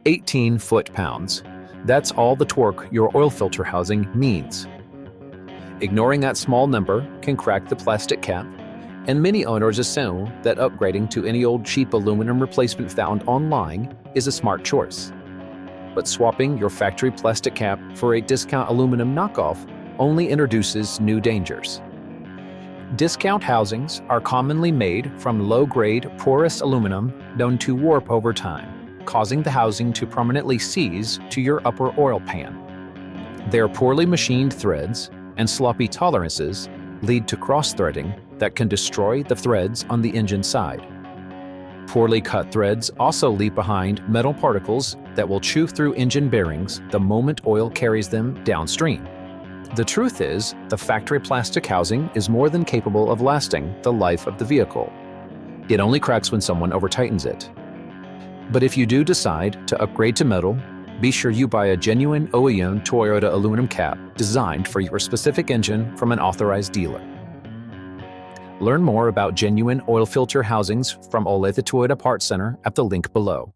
18 foot-pounds. That's all the torque your oil filter housing needs. Ignoring that small number can crack the plastic cap, and many owners assume that upgrading to any old cheap aluminum replacement found online is a smart choice. But swapping your factory plastic cap for a discount aluminum knockoff only introduces new dangers. Discount housings are commonly made from low-grade porous aluminum known to warp over time, causing the housing to permanently seize to your upper oil pan. Their poorly machined threads and sloppy tolerances lead to cross-threading that can destroy the threads on the engine side. Poorly cut threads also leave behind metal particles that will chew through engine bearings the moment oil carries them downstream. The truth is, the factory plastic housing is more than capable of lasting the life of the vehicle. It only cracks when someone over-tightens it. But if you do decide to upgrade to metal, be sure you buy a genuine OEM Toyota aluminum cap designed for your specific engine from an authorized dealer. Learn more about genuine oil filter housings from Olathe Toyota Parts Center at the link below.